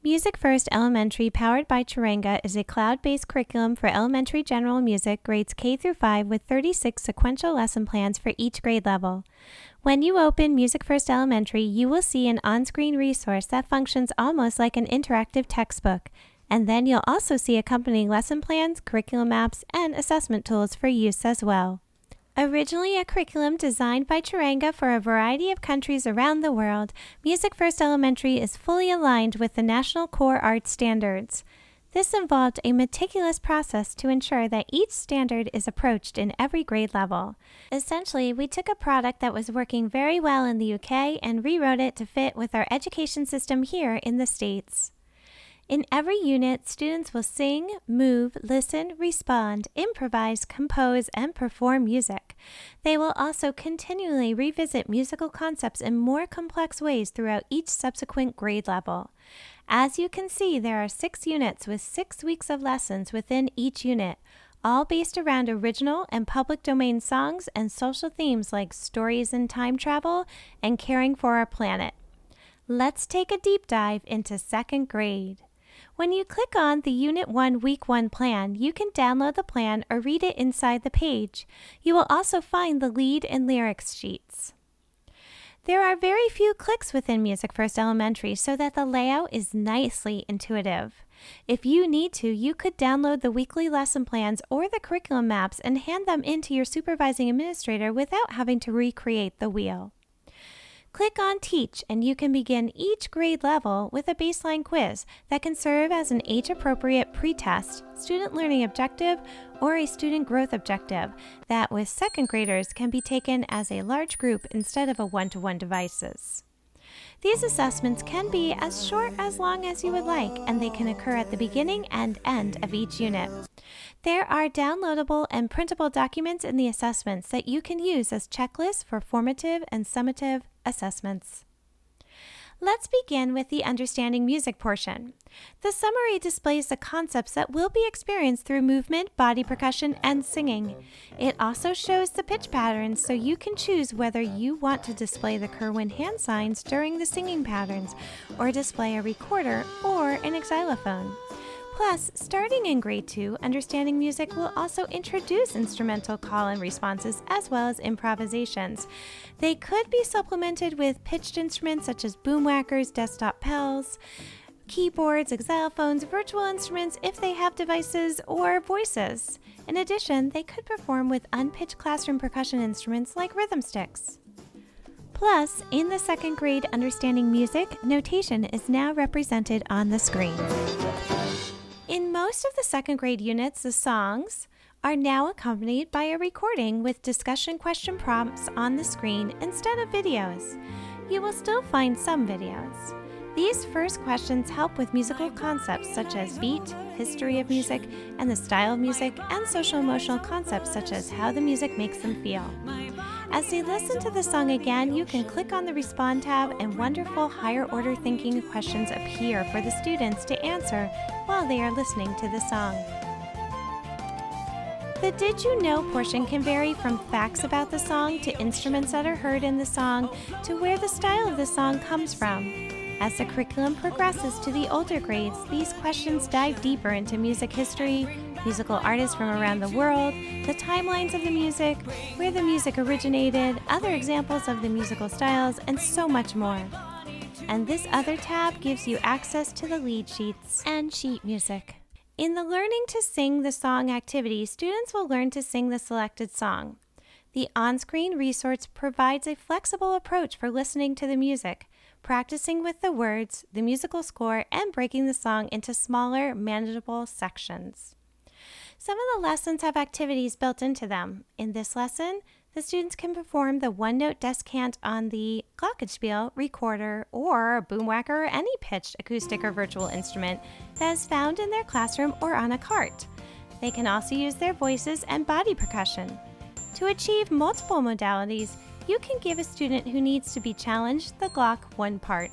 MusicFirst Elementary, powered by Chirenga, is a cloud-based curriculum for elementary general music grades K through 5 with 36 sequential lesson plans for each grade level. When you open MusicFirst Elementary, you will see an on-screen resource that functions almost like an interactive textbook, and then you'll also see accompanying lesson plans, curriculum maps, and assessment tools for use as well. Originally a curriculum designed by Chirenga for a variety of countries around the world, MusicFirst Elementary is fully aligned with the National Core Arts Standards. This involved a meticulous process to ensure that each standard is approached in every grade level. Essentially, we took a product that was working very well in the UK and rewrote it to fit with our education system here in the States. In every unit, students will sing, move, listen, respond, improvise, compose, and perform music. They will also continually revisit musical concepts in more complex ways throughout each subsequent grade level. As you can see, there are 6 units with 6 weeks of lessons within each unit, all based around original and public domain songs and social themes like stories and time travel and caring for our planet. Let's take a deep dive into 2nd grade. When you click on the Unit 1 Week 1 plan, you can download the plan or read it inside the page. You will also find the lead and lyrics sheets. There are very few clicks within MusicFirst Elementary so that the layout is nicely intuitive. If you need to, you could download the weekly lesson plans or the curriculum maps and hand them in to your supervising administrator without having to recreate the wheel. Click on Teach and you can begin each grade level with a baseline quiz that can serve as an age-appropriate pre-test, student learning objective, or a student growth objective that with 2nd graders can be taken as a large group instead of a one-to-one devices. These assessments can be as short as long as you would like, and they can occur at the beginning and end of each unit. There are downloadable and printable documents in the assessments that you can use as checklists for formative and summative assessments. Let's begin with the understanding music portion. The summary displays the concepts that will be experienced through movement, body percussion, and singing. It also shows the pitch patterns so you can choose whether you want to display the Kerwin hand signs during the singing patterns or display a recorder or an xylophone. Plus, starting in grade 2, understanding music will also introduce instrumental call and responses as well as improvisations. They could be supplemented with pitched instruments such as boomwhackers, desktop pels, keyboards, xylophones, virtual instruments if they have devices, or voices. In addition, they could perform with unpitched classroom percussion instruments like rhythm sticks. Plus, in the 2nd grade understanding music, notation is now represented on the screen. In most of the 2nd grade units, the songs are now accompanied by a recording with discussion question prompts on the screen instead of videos. You will still find some videos. These first questions help with musical concepts such as beat, history of music, and the style of music, and social-emotional concepts such as how the music makes them feel. As they listen to the song again, you can click on the Respond tab and wonderful higher-order thinking questions appear for the students to answer while they are listening to the song. The Did You Know portion can vary from facts about the song to instruments that are heard in the song to where the style of the song comes from. As the curriculum progresses to the older grades, these questions dive deeper into music history, musical artists from around the world, the timelines of the music, where the music originated, other examples of the musical styles, and so much more. And this other tab gives you access to the lead sheets and sheet music. In the Learning to Sing the Song activity, students will learn to sing the selected song. The on-screen resource provides a flexible approach for listening to the music, practicing with the words, the musical score, and breaking the song into smaller, manageable sections. Some of the lessons have activities built into them. In this lesson, the students can perform the one-note descant on the glockenspiel, recorder, or boomwhacker, or any pitched acoustic or virtual instrument that is found in their classroom or on a cart. They can also use their voices and body percussion. To achieve multiple modalities, you can give a student who needs to be challenged the Glock one part.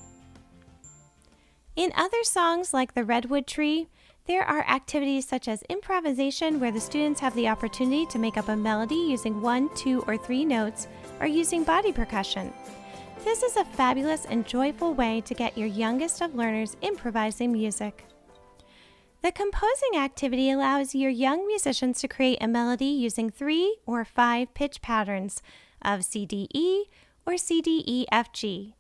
In other songs like The Redwood Tree, there are activities such as improvisation where the students have the opportunity to make up a melody using 1, 2, or 3 notes or using body percussion. This is a fabulous and joyful way to get your youngest of learners improvising music. The composing activity allows your young musicians to create a melody using 3 or 5 pitch patterns of C, D, E or C, D, E, F, G.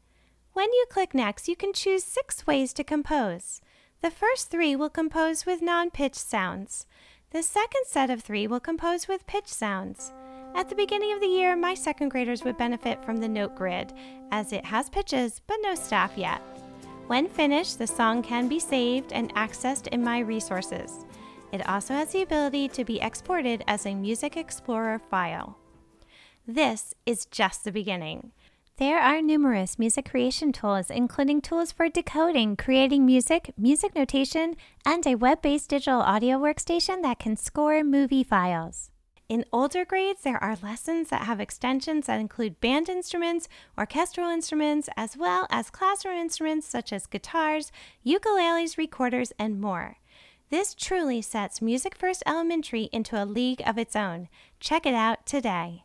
When you click Next, you can choose 6 ways to compose. The first 3 will compose with non-pitched sounds. The second set of 3 will compose with pitch sounds. At the beginning of the year, my second graders would benefit from the note grid, as it has pitches but no staff yet. When finished, the song can be saved and accessed in My Resources. It also has the ability to be exported as a Music Explorer file. This is just the beginning. There are numerous music creation tools, including tools for decoding, creating music, music notation, and a web-based digital audio workstation that can score movie files. In older grades, there are lessons that have extensions that include band instruments, orchestral instruments, as well as classroom instruments such as guitars, ukuleles, recorders, and more. This truly sets MusicFirst Elementary into a league of its own. Check it out today.